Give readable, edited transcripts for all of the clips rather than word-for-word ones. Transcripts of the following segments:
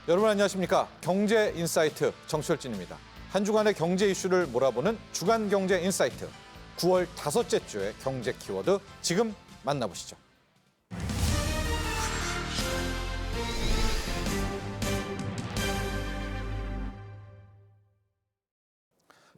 여러분 안녕하십니까? 경제인사이트 정철진입니다. 한 주간의 경제 이슈를 몰아보는 주간 경제인사이트 9월 다섯째 주의 경제 키워드 지금 만나보시죠.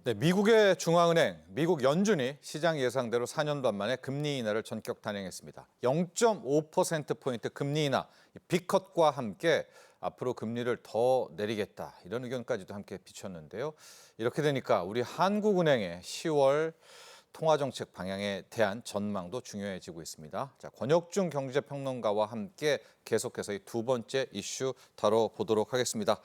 네, 미국의 중앙은행, 미국 연준이 시장 예상대로 4년 반 만에 금리 인하를 전격 단행했습니다. 0.5%포인트 금리 인하, 빅컷과 함께 앞으로 금리를 더 내리겠다 이런 의견까지도 함께 비쳤는데요. 이렇게 되니까 우리 한국은행의 10월 통화정책 방향에 대한 전망도 중요해지고 있습니다. 자, 권혁중 경제평론가와 함께 계속해서 이 두 번째 이슈 다뤄보도록 하겠습니다.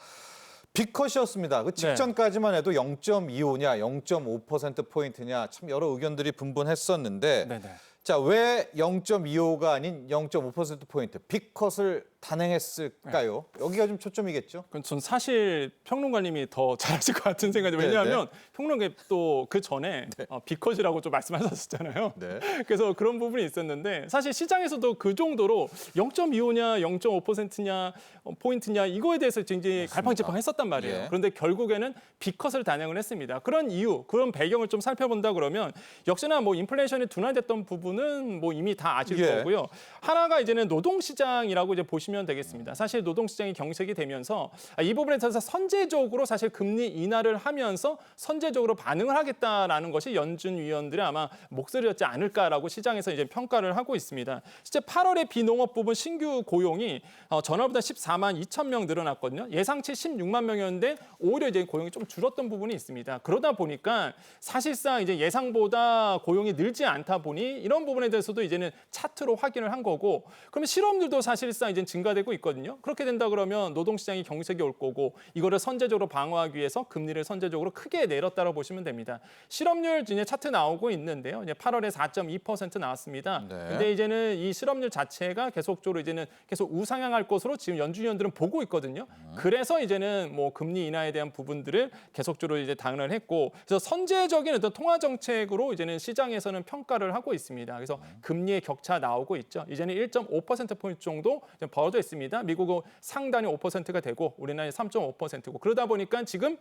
빅컷이었습니다. 그 직전까지만 해도 0.25냐, 0.5%포인트냐 참 여러 의견들이 분분했었는데 네네. 자, 왜 0.25가 아닌 0.5%포인트 빅컷을 단행했을까요? 여기가 좀 초점이겠죠? 그건 전 사실 평론가님이 더 잘하실 것 같은 생각이 왜냐하면 평론가 또 그 전에 빅컷이라고 좀 말씀하셨잖아요. 네. 그래서 그런 부분이 있었는데 사실 시장에서도 그 정도로 0.25냐, 0.5%냐, 포인트냐 이거에 대해서 굉장히 갈팡질팡했었단 말이에요. 예. 그런데 결국에는 빅컷을 단행을 했습니다. 그런 이유, 그런 배경을 좀 살펴본다 그러면 역시나 뭐 인플레이션이 둔화됐던 부분은 뭐 이미 다 아실 예. 거고요. 하나가 이제는 노동시장이라고 이제 보시면 되겠습니다. 사실 노동시장이 경색이 되면서 이 부분에 있어서 선제적으로 사실 금리 인하를 하면서 선제적으로 반응을 하겠다라는 것이 연준 위원들의 아마 목소리였지 않을까라고 시장에서 이제 평가를 하고 있습니다. 실제 8월에 비농업 부분 신규 고용이 전월보다 14만 2천 명 늘어났거든요. 예상치 16만 명이었는데 오히려 이제 고용이 좀 줄었던 부분이 있습니다. 그러다 보니까 사실상 이제 예상보다 고용이 늘지 않다 보니 이런 부분에 대해서도 이제는 차트로 확인을 한 거고, 그러면 실업률도 사실상 이제 증가되고 있거든요. 그렇게 된다 그러면 노동시장이 경색이 올 거고 이거를 선제적으로 방어하기 위해서 금리를 선제적으로 크게 내렸다고 보시면 됩니다. 실업률 이제 차트 나오고 있는데요. 이제 8월에 4.2% 나왔습니다. 네. 근데 이제는 이 실업률 자체가 계속적으로 이제는 계속 우상향할 것으로 지금 연준위원들은 보고 있거든요. 그래서 이제는 뭐 금리 인하에 대한 부분들을 계속적으로 이제 당론을 했고, 그래서 선제적인 어떤 통화 정책으로 이제는 시장에서는 평가를 하고 있습니다. 그래서 금리의 격차 나오고 있죠. 이제는 1.5%포인트 정도 벌어져 있습니다. 미국은 상단이 5%가 되고 우리나라는 3.5%고 그러다 보니까 지금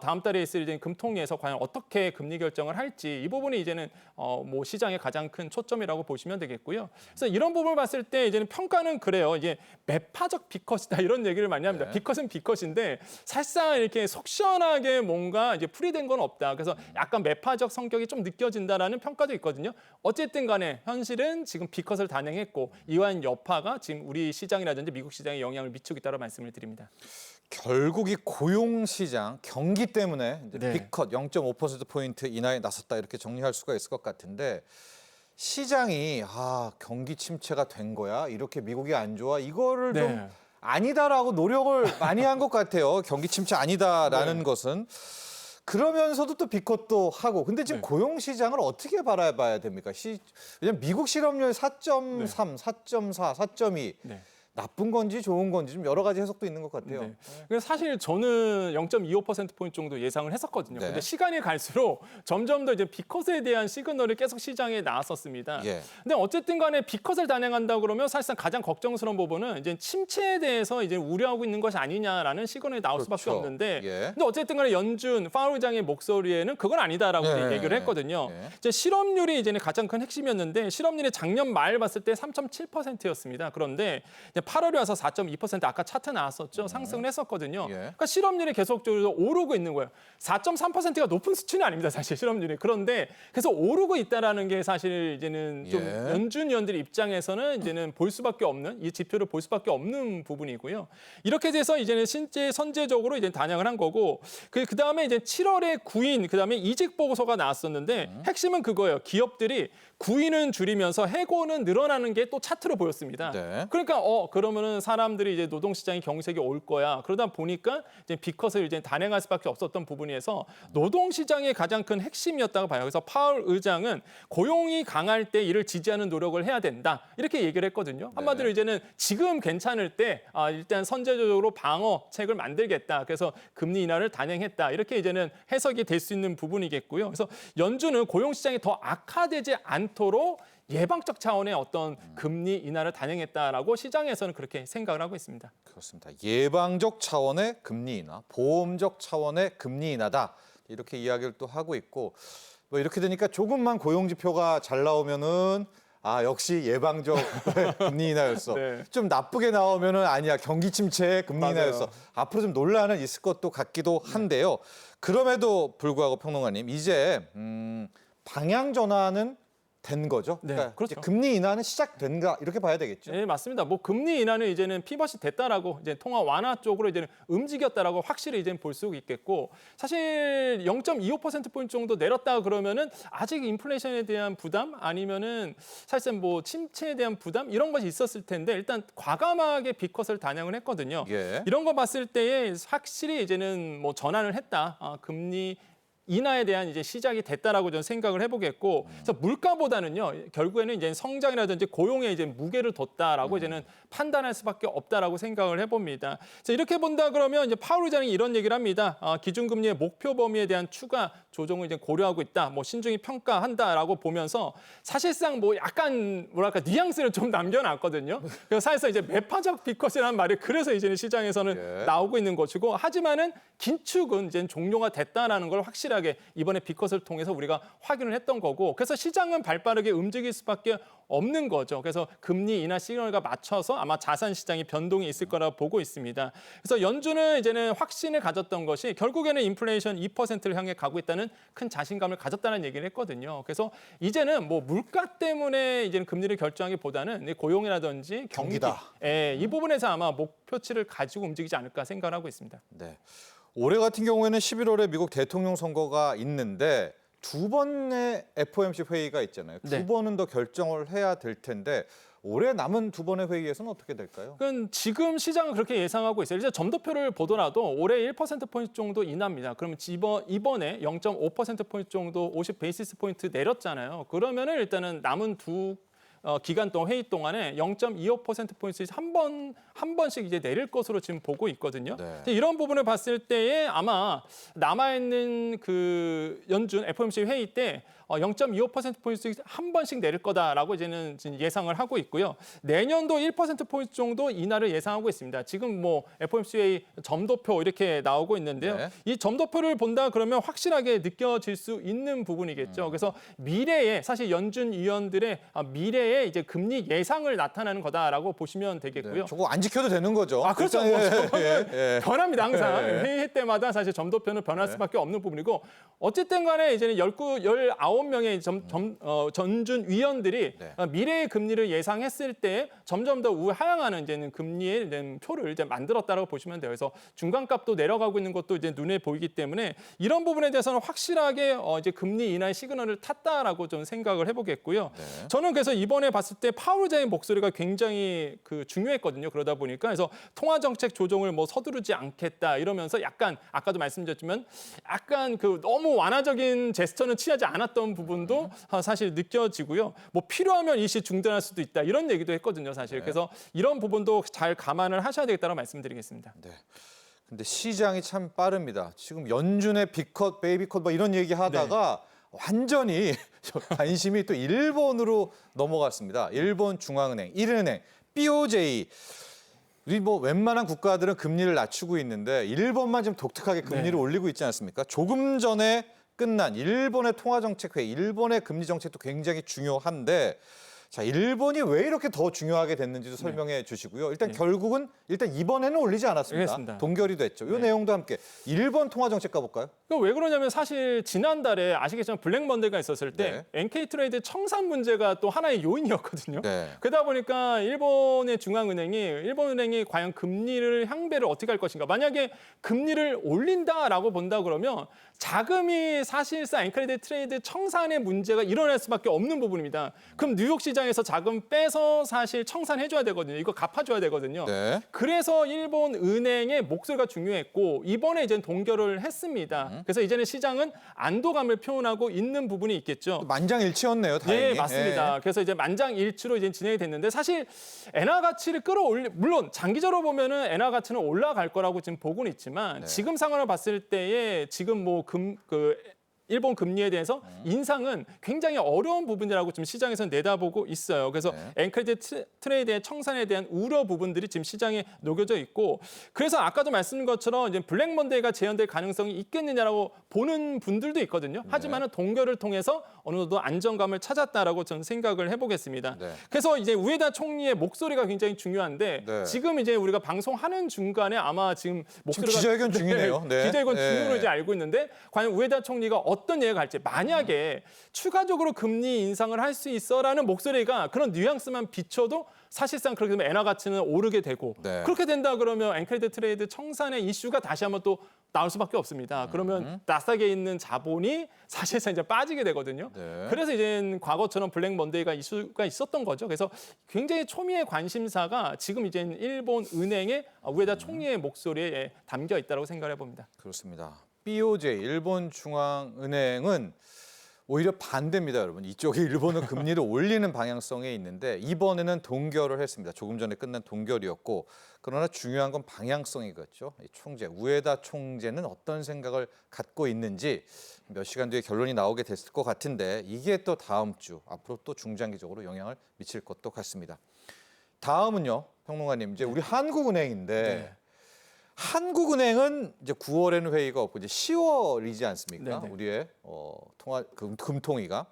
다음 달에 있을 이제 금통위에서 과연 어떻게 금리 결정을 할지 이 부분이 이제는 뭐 시장의 가장 큰 초점이라고 보시면 되겠고요. 그래서 이런 부분을 봤을 때 이제는 평가는 그래요. 이게 매파적 빅컷이다 이런 얘기를 많이 합니다. 네. 빅컷은 빅컷인데 사실상 이렇게 속 시원하게 뭔가 이제 풀이된 건 없다. 그래서 약간 매파적 성격이 좀 느껴진다라는 평가도 있거든요. 어쨌든 간에 현실은 지금 빅컷을 단행했고 이러한 여파가 지금 우리 시장이라든지 미국 시장에 영향을 미치고 있다고 말씀을 드립니다. 결국 이 고용시장, 경기 때문에 이제 네. 빅컷 0.5%포인트 인하에 나섰다 이렇게 정리할 수가 있을 것 같은데 시장이 경기 침체가 된 거야? 이렇게 미국이 안 좋아? 이거를 네. 좀 아니다라고 노력을 많이 한 것 같아요. 경기 침체 아니다라는 네. 것은. 그러면서도 또 빅컷도 하고. 근데 지금 네. 고용시장을 어떻게 바라봐야 됩니까? 왜냐면 미국 실업률 4.3, 4.4, 4.2. 네. 나쁜 건지 좋은 건지 좀 여러 가지 해석도 있는 것 같아요. 네. 그래서 사실 저는 0.25%포인트 정도 예상을 했었거든요. 네. 근데 시간이 갈수록 점점 더 이제 빅컷에 대한 시그널이 계속 시장에 나왔었습니다. 예. 근데 어쨌든 간에 빅컷을 단행한다 그러면 사실상 가장 걱정스러운 부분은 이제 침체에 대해서 이제 우려하고 있는 것이 아니냐라는 시그널이 나올 수밖에 그렇죠. 없는데 예. 근데 어쨌든 간에 연준 파월 의장의 목소리에는 그건 아니다라고 네. 이제 얘기를 했거든요. 네. 이제 실업률이 이제는 가장 큰 핵심이었는데 실업률이 작년 말 봤을 때 3.7%였습니다. 그런데 이제 8월에 와서 4.2% 아까 차트 나왔었죠. 상승을 했었거든요. 예. 그러니까 실업률이 계속적으로 오르고 있는 거예요. 4.3%가 높은 수치는 아닙니다. 사실 실업률이. 그런데 계속 오르고 있다라는 게 사실 이제는 좀 예. 연준 위원들 입장에서는 이제는 볼 수밖에 없는 이 지표를 볼 수밖에 없는 부분이고요. 이렇게 돼서 이제는 실제 선제적으로 이제 단행을 한 거고 그다음에 이제 7월에 구인 그다음에 이직 보고서가 나왔었는데 핵심은 그거예요. 기업들이 구인은 줄이면서 해고는 늘어나는 게 또 차트로 보였습니다. 네. 그러니까 그러면은 사람들이 이제 노동시장이 경색이 올 거야. 그러다 보니까 이제 빅컷을 이제 단행할 수밖에 없었던 부분에서 노동시장의 가장 큰 핵심이었다고 봐요. 그래서 파월 의장은 고용이 강할 때 이를 지지하는 노력을 해야 된다. 이렇게 얘기를 했거든요. 한마디로 이제는 지금 괜찮을 때 일단 선제적으로 방어책을 만들겠다. 그래서 금리 인하를 단행했다. 이렇게 이제는 해석이 될 수 있는 부분이겠고요. 그래서 연준은 고용시장이 더 악화되지 않도록 예방적 차원의 어떤 금리 인하를 단행했다라고 시장에서는 그렇게 생각을 하고 있습니다. 그렇습니다. 예방적 차원의 금리 인하, 보험적 차원의 금리 인하다. 이렇게 이야기를 또 하고 있고 뭐 이렇게 되니까 조금만 고용 지표가 잘 나오면은 역시 예방적 금리 인하였어. 네. 좀 나쁘게 나오면은 아니야 경기 침체 금리 맞아요. 인하였어. 앞으로 좀 논란은 있을 것도 같기도 한데요. 그럼에도 불구하고 평론가님 이제 방향 전환은 된 거죠. 네, 그러니까 그렇죠. 이제 금리 인하는 시작된가 이렇게 봐야 되겠죠. 네, 맞습니다. 뭐 금리 인하는 이제는 피벗이 됐다라고 이제 통화 완화 쪽으로 이제는 움직였다라고 확실히 이제는 볼 수 있겠고 사실 0.25% 포인트 정도 내렸다 그러면은 아직 인플레이션에 대한 부담 아니면은 사실상 뭐 침체에 대한 부담 이런 것이 있었을 텐데 일단 과감하게 B컷을 단행을 했거든요. 예. 이런 거 봤을 때에 확실히 이제는 뭐 전환을 했다. 금리 인하에 대한 이제 시작이 됐다라고 저는 생각을 해보겠고, 그래서 물가보다는요 결국에는 이제 성장이라든지 고용에 이제 무게를 뒀다라고 이제는 판단할 수밖에 없다라고 생각을 해봅니다. 그래서 이렇게 본다 그러면 이제 파월 의장이 이런 얘기를 합니다. 기준금리의 목표 범위에 대한 추가 조정을 이제 고려하고 있다, 뭐 신중히 평가한다라고 보면서 사실상 뭐 약간 뭐랄까 뉘앙스를 좀 남겨놨거든요. 그래서 사실상 이제 매파적 비컷이라는 말이 그래서 이제는 시장에서는 예. 나오고 있는 것이고, 하지만은 긴축은 이제 종료가 됐다라는 걸 확실하게 이번에 B컷을 통해서 우리가 확인을 했던 거고, 그래서 시장은 발빠르게 움직일 수밖에 없는 거죠. 그래서 금리 인하 시그널과 맞춰서 아마 자산 시장이 변동이 있을 거라 보고 있습니다. 그래서 연준은 이제는 확신을 가졌던 것이 결국에는 인플레이션 2%를 향해 가고 있다는 큰 자신감을 가졌다는 얘기를 했거든요. 그래서 이제는 뭐 물가 때문에 이제는 금리를 결정하기보다는 고용이라든지 경기, 경기다. 이 부분에서 아마 목표치를 가지고 움직이지 않을까 생각을 하고 있습니다. 네. 올해 같은 경우에는 11월에 미국 대통령 선거가 있는데 두 번의 FOMC 회의가 있잖아요. 두 네. 번은 더 결정을 해야 될 텐데 올해 남은 두 번의 회의에서는 어떻게 될까요? 그건 지금 시장은 그렇게 예상하고 있어요. 이제 점도표를 보더라도 올해 1%포인트 정도 인하입니다. 그러면 이번에 0.5%포인트 정도 50 베이시스 포인트 내렸잖아요. 그러면은 일단은 남은 두 기간 동안 회의 동안에 0.25%포인트 한 번씩 이제 내릴 것으로 지금 보고 있거든요. 네. 이런 부분을 봤을 때에 아마 남아있는 그 연준 FOMC 회의 때 0.25%포인트 한 번씩 내릴 거다라고 이제는 지금 예상을 하고 있고요. 내년도 1%포인트 정도 인하를 예상하고 있습니다. 지금 뭐 FOMC 회의 점도표 이렇게 나오고 있는데요. 네. 이 점도표를 본다 그러면 확실하게 느껴질 수 있는 부분이겠죠. 그래서 미래에 사실 연준 위원들의 미래에 이제 금리 예상을 나타내는 거다라고 보시면 되겠고요. 저거 안 지켜도 되는 거죠. 그렇죠. 일단, 저거는 변합니다. 항상 예. 회의 때마다 사실 점도표는 변할 수밖에 없는 부분이고, 어쨌든 간에 이제는 19명의 전준 위원들이 네. 미래의 금리를 예상했을 때 점점 더 우하향하는 이제는 금리의 표를 이제 만들었다라고 보시면 돼요. 그래서 중간값도 내려가고 있는 것도 이제 눈에 보이기 때문에 이런 부분에 대해서는 확실하게 이제 금리 인하의 시그널을 탔다라고 좀 생각을 해보겠고요. 네. 저는 그래서 이번에 봤을 때 파월 의장의 목소리가 굉장히 중요했거든요. 그러다 보니까 그래서 통화 정책 조정을 뭐 서두르지 않겠다 이러면서 약간 아까도 말씀드렸지만 약간 너무 완화적인 제스처는 취하지 않았던 부분도 사실 느껴지고요. 뭐 필요하면 일시 중단할 수도 있다 이런 얘기도 했거든요. 사실 그래서 이런 부분도 잘 감안을 하셔야 되겠다고 말씀드리겠습니다. 네. 근데 시장이 참 빠릅니다. 지금 연준의 빅컷, 베이비컷 뭐 이런 얘기 하다가 완전히 관심이 또 일본으로 넘어갔습니다. 일본 중앙은행, 일은행, BOJ. 우리 뭐 웬만한 국가들은 금리를 낮추고 있는데 일본만 지금 독특하게 금리를 올리고 있지 않습니까? 조금 전에 끝난 일본의 통화정책회의, 일본의 금리 정책도 굉장히 중요한데 자, 일본이 왜 이렇게 더 중요하게 됐는지도 설명해 주시고요. 일단 결국은 이번에는 올리지 않았습니다. 알겠습니다. 동결이 됐죠. 이 내용도 함께 일본 통화정책 가볼까요? 왜 그러냐면 사실 지난달에 아시겠지만 블랙 먼데이가 있었을 때 NK 트레이드 청산 문제가 또 하나의 요인이었거든요. 네. 그러다 보니까 일본의 일본은행이 과연 금리를 향배를 어떻게 할 것인가. 만약에 금리를 올린다라고 본다 그러면 자금이 사실상 NK 트레이드 청산의 문제가 일어날 수밖에 없는 부분입니다. 그럼 뉴욕 시장에서 자금 빼서 사실 청산해줘야 되거든요. 이거 갚아줘야 되거든요. 네. 그래서 일본 은행의 목소리가 중요했고 이번에 이제 동결을 했습니다. 그래서 이제는 시장은 안도감을 표현하고 있는 부분이 있겠죠. 만장일치였네요. 다행히. 네, 맞습니다. 그래서 이제 만장일치로 이제 진행이 됐는데 사실 엔화 가치를 물론 장기적으로 보면은 엔화 가치는 올라갈 거라고 지금 보고는 있지만 지금 상황을 봤을 때에 지금 일본 금리에 대해서 인상은 굉장히 어려운 부분이라고 지금 시장에서는 내다보고 있어요. 그래서 엔크레디트 트레이드의 청산에 대한 우려 부분들이 지금 시장에 녹여져 있고, 그래서 아까도 말씀드린 것처럼 이제 블랙 먼데이가 재현될 가능성이 있겠느냐라고 보는 분들도 있거든요. 하지만은 동결을 통해서 어느 정도 안정감을 찾았다라고 저는 생각을 해보겠습니다. 네. 그래서 이제 우에다 총리의 목소리가 굉장히 중요한데 네. 지금 이제 우리가 방송하는 중간에 아마 지금 목소리가 기자회견 중이네요. 네. 기자회견 네. 중으로 이제 알고 있는데 과연 우에다 총리가 어떤 얘기를 할지, 만약에 추가적으로 금리 인상을 할 수 있어라는 목소리가 그런 뉘앙스만 비춰도 사실상 그렇게 되면 엔화 가치는 오르게 되고, 네. 그렇게 된다 그러면 엔크레디트 트레이드 청산의 이슈가 다시 한번 또 나올 수밖에 없습니다. 그러면 나스닥에 있는 자본이 사실상 이제 빠지게 되거든요. 네. 그래서 이제 과거처럼 블랙 먼데이가 이슈가 있었던 거죠. 그래서 굉장히 초미의 관심사가 지금 이제 일본 은행의 우에다 총리의 목소리에 담겨 있다고 생각해 봅니다. 그렇습니다. BOJ 일본 중앙은행은 오히려 반대입니다, 여러분. 이쪽이 일본은 금리를 올리는 방향성에 있는데 이번에는 동결을 했습니다. 조금 전에 끝난 동결이었고, 그러나 중요한 건 방향성이겠죠. 이 총재 우에다 총재는 어떤 생각을 갖고 있는지 몇 시간 뒤에 결론이 나오게 됐을 것 같은데, 이게 또 다음 주 앞으로 또 중장기적으로 영향을 미칠 것도 같습니다. 다음은요, 평론가님, 이제 우리 한국은행인데. 네. 한국은행은 이제 9월에는 회의가 없고 이제 10월이지 않습니까? 네네. 우리의 금통위가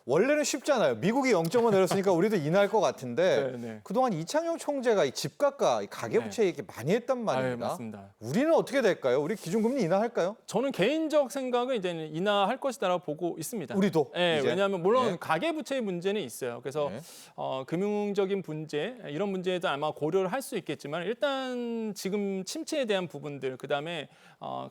원래는 쉽잖아요. 미국이 0.5 내렸으니까 우리도 인하할 것 같은데 네네. 그동안 이창용 총재가 이 집값과 이 가계부채 얘기 많이 했단 말입니다. 맞습니다. 우리는 어떻게 될까요? 우리 기준금리 인하할까요? 저는 개인적 생각은 이제 인하할 것이다라고 보고 있습니다. 우리도. 네, 이제? 왜냐하면 물론 네. 가계부채의 문제는 있어요. 그래서 네. 금융적인 문제, 이런 문제에도 아마 고려를 할 수 있겠지만, 일단 지금 침체에 대한 부분들, 그다음에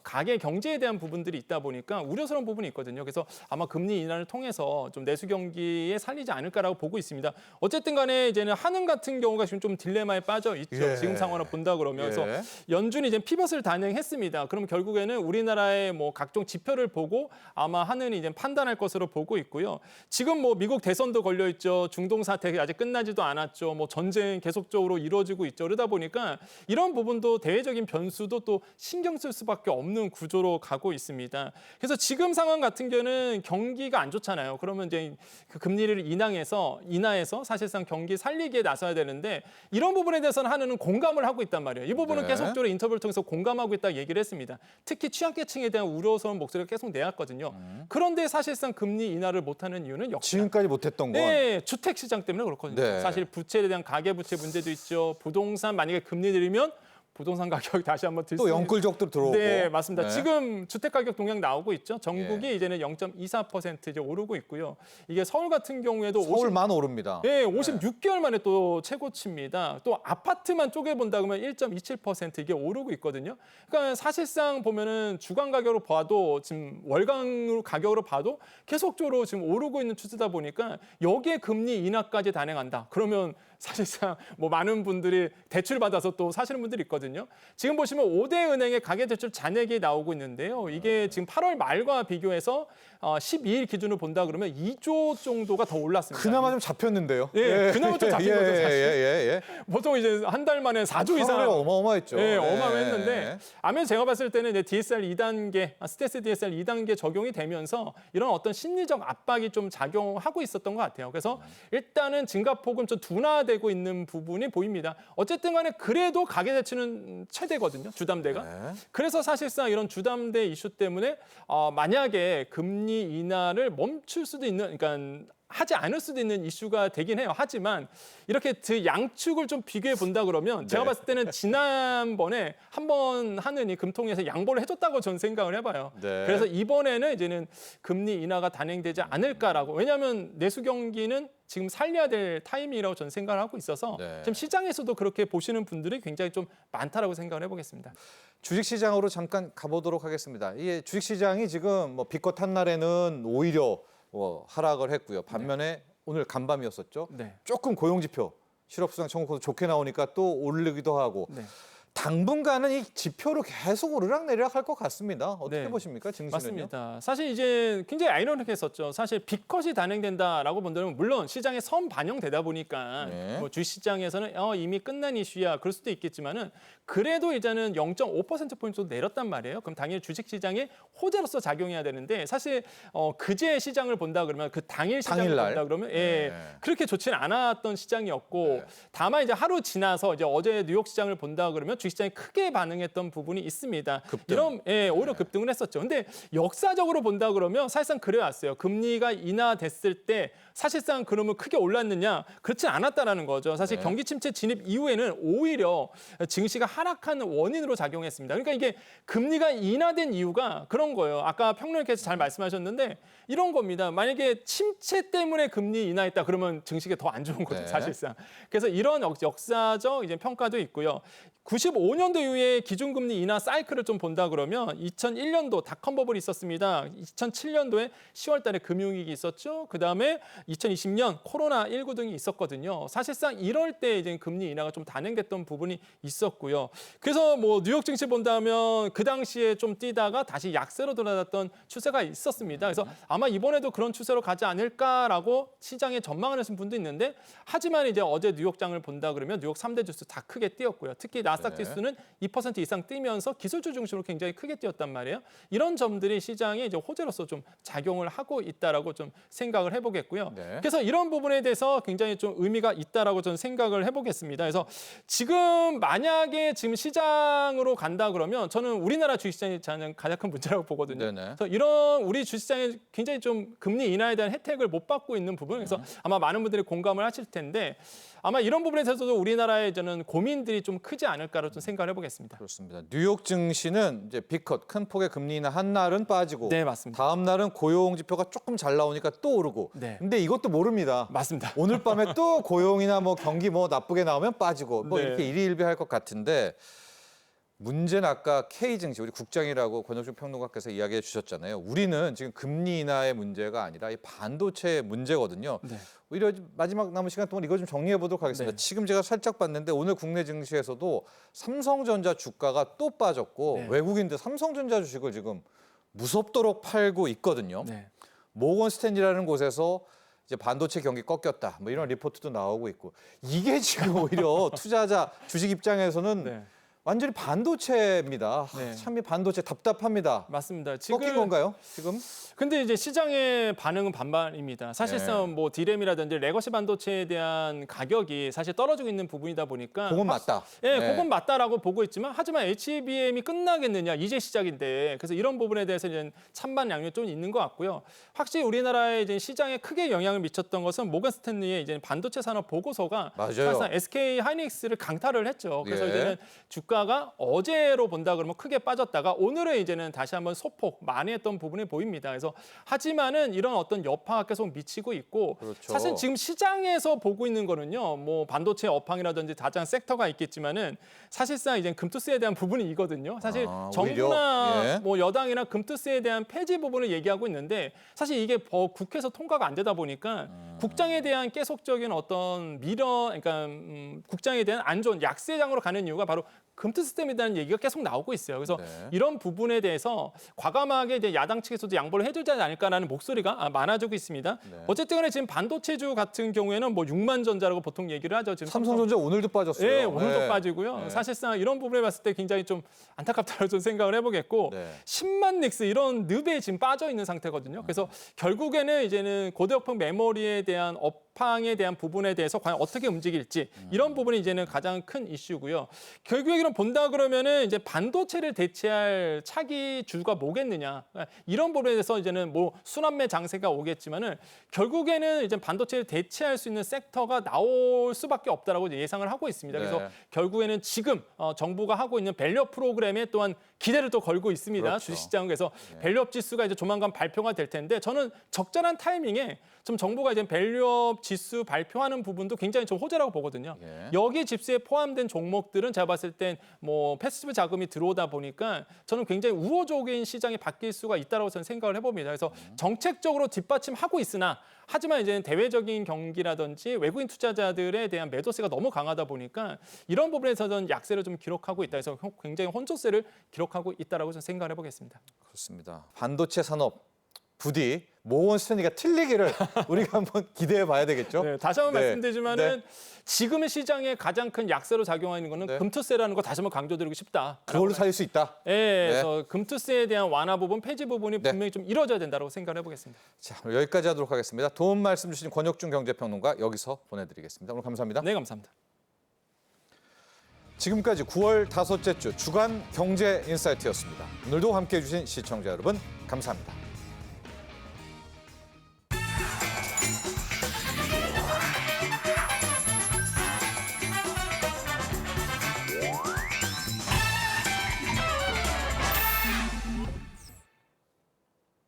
가계 경제에 대한 부분들이 있다 보니까 우려스러운 부분이 있거든요. 그래서 아마 금리 인하를 통해서 좀 내수 경기에 살리지 않을까라고 보고 있습니다. 어쨌든 간에 이제는 한은 같은 경우가 지금 좀 딜레마에 빠져 있죠. 예. 지금 상황을 본다 그러면. 그래서 연준이 이제 피벗을 단행했습니다. 그럼 결국에는 우리나라의 뭐 각종 지표를 보고 아마 한은이 이제 판단할 것으로 보고 있고요. 지금 뭐 미국 대선도 걸려 있죠. 중동 사태 아직 끝나지도 않았죠. 뭐 전쟁 계속적으로 이루어지고 있죠. 그러다 보니까 이런 부분도 대외적인 변수도 또 신경 쓸 수밖에 없는 구조로 가고 있습니다. 그래서 지금 상황 같은 경우는 경기가 안 좋잖아요. 그러면 이제 그 금리를 인하해서 사실상 경기 살리기에 나서야 되는데, 이런 부분에 대해서는 한은은 공감을 하고 있단 말이에요. 이 부분은 네. 계속적으로 인터뷰를 통해서 공감하고 있다 얘기를 했습니다. 특히 취약계층에 대한 우려스러운 목소리를 계속 내왔거든요. 그런데 사실상 금리 인하를 못하는 이유는 역시 지금까지 못했던 건 네, 주택 시장 때문에 그렇거든요. 네. 사실 부채에 대한 가계부채 문제도 있죠. 부동산 만약에 금리 내리면 부동산 가격이 다시 한번 또 영끌적도 들어오고. 네, 맞습니다. 네. 지금 주택 가격 동향 나오고 있죠. 전국이 예. 이제는 0.24% 이제 오르고 있고요. 이게 서울 같은 경우에도 서울만 오릅니다. 네, 56개월 만에 또 최고치입니다. 또 아파트만 쪼개본다 그러면 1.27% 이게 오르고 있거든요. 그러니까 사실상 보면은 주간 가격으로 봐도 지금 월간 가격으로 봐도 계속적으로 지금 오르고 있는 추세다 보니까 여기에 금리 인하까지 단행한다. 그러면 사실상 뭐 많은 분들이 대출 받아서 또 사시는 분들이 있거든요. 지금 보시면 5대 은행의 가계대출 잔액이 나오고 있는데요. 이게 지금 8월 말과 비교해서 12일 기준으로 본다 그러면 2조 정도가 더 올랐습니다. 그나마 좀 잡혔는데요. 예, 그나마 좀 잡힌 거죠, 사실. 예. 보통 이제 한 달 만에 4조 이상 어마어마했죠. 네, 예. 어마어마했는데, 아무래도 제가 봤을 때는 이제 DSR 2단계, 스트레스 DSR 2단계 적용이 되면서 이런 어떤 심리적 압박이 좀 작용하고 있었던 것 같아요. 그래서 일단은 증가폭은 좀 둔화되고 있는 부분이 보입니다. 어쨌든 간에 그래도 가계대출은 최대거든요, 주담대가. 네. 그래서 사실상 이런 주담대 이슈 때문에 만약에 금리 인하를 멈출 수도 있는, 그러니까 하지 않을 수도 있는 이슈가 되긴 해요. 하지만 이렇게 그 양축을 좀 비교해 본다 그러면 제가 봤을 때는 지난번에 한번 한은이 금통위에서 양보를 해줬다고 저는 생각을 해봐요. 네. 그래서 이번에는 이제는 금리 인하가 단행되지 않을까라고. 왜냐하면 내수 경기는 지금 살려야 될 타이밍이라고 저는 생각을 하고 있어서 네. 지금 시장에서도 그렇게 보시는 분들이 굉장히 좀 많다라고 생각을 해보겠습니다. 주식시장으로 잠깐 가보도록 하겠습니다. 이게 주식시장이 지금 뭐 비껏 한 날에는 오히려 하락을 했고요. 반면에 오늘 간밤이었었죠. 네. 조금 고용지표, 실업수당 청구도 좋게 나오니까 또 오르기도 하고. 네. 당분간은 이 지표로 계속 오르락내리락 할 것 같습니다. 어떻게 네. 보십니까? 증시는요? 맞습니다. 사실 이제 굉장히 아이러니했었죠. 사실 빅컷이 단행된다라고 본다면 물론 시장에 선 반영되다 보니까 네. 뭐 주시장에서는 이미 끝난 이슈야 그럴 수도 있겠지만은 그래도 이제는 0.5%포인트 내렸단 말이에요. 그럼 당연히 주식시장에 호재로서 작용해야 되는데 사실 그제 시장을 본다 그러면 그 당일 시장을 당일날? 본다 그러면 네. 그렇게 좋지는 않았던 시장이었고 네. 다만 이제 하루 지나서 이제 어제 뉴욕 시장을 본다 그러면 주식시장이 크게 반응했던 부분이 있습니다. 급등. 오히려 급등을 했었죠. 근데 역사적으로 본다 그러면 사실상 그래왔어요. 금리가 인하됐을 때 사실상 그러면 크게 올랐느냐? 그렇지 않았다라는 거죠. 사실 네. 경기 침체 진입 이후에는 오히려 증시가 하락하는 원인으로 작용했습니다. 그러니까 이게 금리가 인하된 이유가 그런 거예요. 아까 평론가께서 잘 말씀하셨는데 이런 겁니다. 만약에 침체 때문에 금리 인하했다 그러면 증시가 더 안 좋은 거죠, 네. 사실상. 그래서 이런 역사적 이제 평가도 있고요. 95년도 이후에 기준금리 인하 사이클을 좀 본다 그러면 2001년도 닷컴 버블이 있었습니다. 2007년도에 10월 달에 금융위기 있었죠. 그다음에 2020년 코로나19 등이 있었거든요. 사실상 이럴 때 이제 금리 인하가 좀 단행됐던 부분이 있었고요. 그래서 뭐 뉴욕 증시 본다면 그 당시에 좀 뛰다가 다시 약세로 돌아갔던 추세가 있었습니다. 그래서 아마 이번에도 그런 추세로 가지 않을까라고 시장에 전망을 하신 분도 있는데 하지만 이제 어제 뉴욕장을 본다 그러면 뉴욕 3대 지수 다 크게 뛰었고요. 특히 나스닥 네. 지수는 2% 이상 뛰면서 기술주 중심으로 굉장히 크게 뛰었단 말이에요. 이런 점들이 시장에 이제 호재로서 좀 작용을 하고 있다라고 좀 생각을 해보겠고요. 네. 그래서 이런 부분에 대해서 굉장히 좀 의미가 있다라고 저는 생각을 해보겠습니다. 그래서 지금 만약에 지금 시장으로 간다 그러면 저는 우리나라 주식시장이 가장 큰 문제라고 보거든요. 네네. 그래서 이런 우리 주식시장에 굉장히 좀 금리 인하에 대한 혜택을 못 받고 있는 부분, 그래서 아마 많은 분들이 공감을 하실 텐데 아마 이런 부분에 대해서도 우리나라의 저는 고민들이 좀 크지 않을까로 좀 생각을 해보겠습니다. 그렇습니다. 뉴욕 증시는 이제 빅컷 큰 폭의 금리 인하 한 날은 빠지고 네, 맞습니다. 다음 날은 고용 지표가 조금 잘 나오니까 또 오르고. 네. 근데 이것도 모릅니다. 맞습니다. 오늘 밤에 또 고용이나 뭐 경기 뭐 나쁘게 나오면 빠지고 뭐 네. 이렇게 일희일비할 것 같은데 문제는 아까 K 증시 우리 국장이라고 권혁준 평론가께서 이야기해 주셨잖아요. 우리는 지금 금리 인하의 문제가 아니라 이 반도체의 문제거든요. 네. 오히려 마지막 남은 시간 동안 이거 좀 정리해 보도록 하겠습니다. 네. 지금 제가 살짝 봤는데 오늘 국내 증시에서도 삼성전자 주가가 또 빠졌고 네. 외국인들 삼성전자 주식을 지금 무섭도록 팔고 있거든요. 네. 모건 스탠리라는 곳에서 이제 반도체 경기 꺾였다. 뭐 이런 리포트도 나오고 있고 이게 지금 오히려 투자자 주식 입장에서는 네. 완전히 반도체입니다. 네. 참 이 반도체 답답합니다. 맞습니다. 꺾인 건가요? 지금? 근데 이제 시장의 반응은 반반입니다. 사실상 네. 뭐 디램이라든지 레거시 반도체에 대한 가격이 사실 떨어지고 있는 부분이다 보니까 그건 맞다. 예, 네. 그건 맞다라고 보고 있지만 하지만 HBM이 끝나겠느냐 이제 시작인데 그래서 이런 부분에 대해서 이제 찬반 양념 좀 있는 것 같고요. 확실히 우리나라의 이제 시장에 크게 영향을 미쳤던 것은 모건 스탠리의 이제 반도체 산업 보고서가 맞아요. 사실상 SK 하이닉스를 강타를 했죠. 그래서 예. 이제는 주가가 어제로 본다 그러면 크게 빠졌다가 오늘은 이제는 다시 한번 소폭 만회했던 부분이 보입니다. 그래서 하지만은 이런 어떤 여파가 계속 미치고 있고 그렇죠. 사실 지금 시장에서 보고 있는 거는요. 뭐 반도체 업황이라든지 다양한 섹터가 있겠지만은 사실상 이제 금투스에 대한 부분이거든요. 사실 정부나 오히려? 예. 뭐 여당이나 금투스에 대한 폐지 부분을 얘기하고 있는데 사실 이게 국회에서 통과가 안 되다 보니까 국장에 대한 계속적인 어떤 그러니까 국장에 대한 안 좋은 약세장으로 가는 이유가 바로 금투스 때문이라는 얘기가 계속 나오고 있어요. 그래서 네. 이런 부분에 대해서 과감하게 이제 야당 측에서도 양보를 해주지 않을까라는 목소리가 많아지고 있습니다. 네. 어쨌든 간에 지금 반도체주 같은 경우에는 뭐 6만 전자라고 보통 얘기를 하죠. 지금 삼성전자 오늘도 빠졌어요. 네, 오늘도 네. 빠지고요. 네. 사실상 이런 부분에 봤을 때 굉장히 좀 안타깝다고 좀 생각을 해보겠고 네. 10만 닉스 이런 늪에 지금 빠져 있는 상태거든요. 그래서 결국에는 이제는 고대역폭 메모리에 대한 업황에 대한 부분에 대해서 과연 어떻게 움직일지 이런 부분이 이제는 가장 큰 이슈고요. 결국에 이런 본다 그러면은 이제 반도체를 대체할 차기 주가 뭐겠느냐 이런 부분에 대해서 이제는 뭐 순환매 장세가 오겠지만은 결국에는 이제 반도체를 대체할 수 있는 섹터가 나올 수밖에 없다라고 예상을 하고 있습니다. 그래서 네. 결국에는 지금 정부가 하고 있는 밸류업 프로그램에 또한 기대를 또 걸고 있습니다. 그렇죠. 주식시장은 그래서 밸류업 지수가 이제 조만간 발표가 될 텐데 저는 적절한 타이밍에 좀 정부가 이제 밸류업 지수 발표하는 부분도 굉장히 좀 호재라고 보거든요. 예. 여기 지수에 포함된 종목들은 제가 봤을 땐 뭐 패시브 자금이 들어오다 보니까 저는 굉장히 우호적인 시장이 바뀔 수가 있다고 저는 생각을 해봅니다. 그래서 정책적으로 뒷받침하고 있으나 하지만 이제는 대외적인 경기라든지 외국인 투자자들에 대한 매도세가 너무 강하다 보니까 이런 부분에서는 약세를 좀 기록하고 있다 해서 굉장히 혼조세를 기록하고 있다라고 저는 생각을 해보겠습니다. 그렇습니다. 반도체 산업 부디 모원 스탠리가 틀리기를 우리가 한번 기대해 봐야 되겠죠? 네, 다시 한번 네. 말씀드리지만은 지금의 시장에 가장 큰 약세로 작용하는 거는 네. 금투세라는 거 다시 한번 강조드리고 싶다. 그걸로 살릴 수 있다. 네, 그래서 금투세에 대한 완화 부분, 폐지 부분이 네. 분명히 좀 이루어져야 된다고 생각을 해보겠습니다. 자, 오늘 여기까지 하도록 하겠습니다. 도움 말씀 주신 권혁중 경제평론가 여기서 보내드리겠습니다. 오늘 감사합니다. 네, 감사합니다. 지금까지 9월 다섯째 주 주간 경제 인사이트였습니다. 오늘도 함께해 주신 시청자 여러분 감사합니다.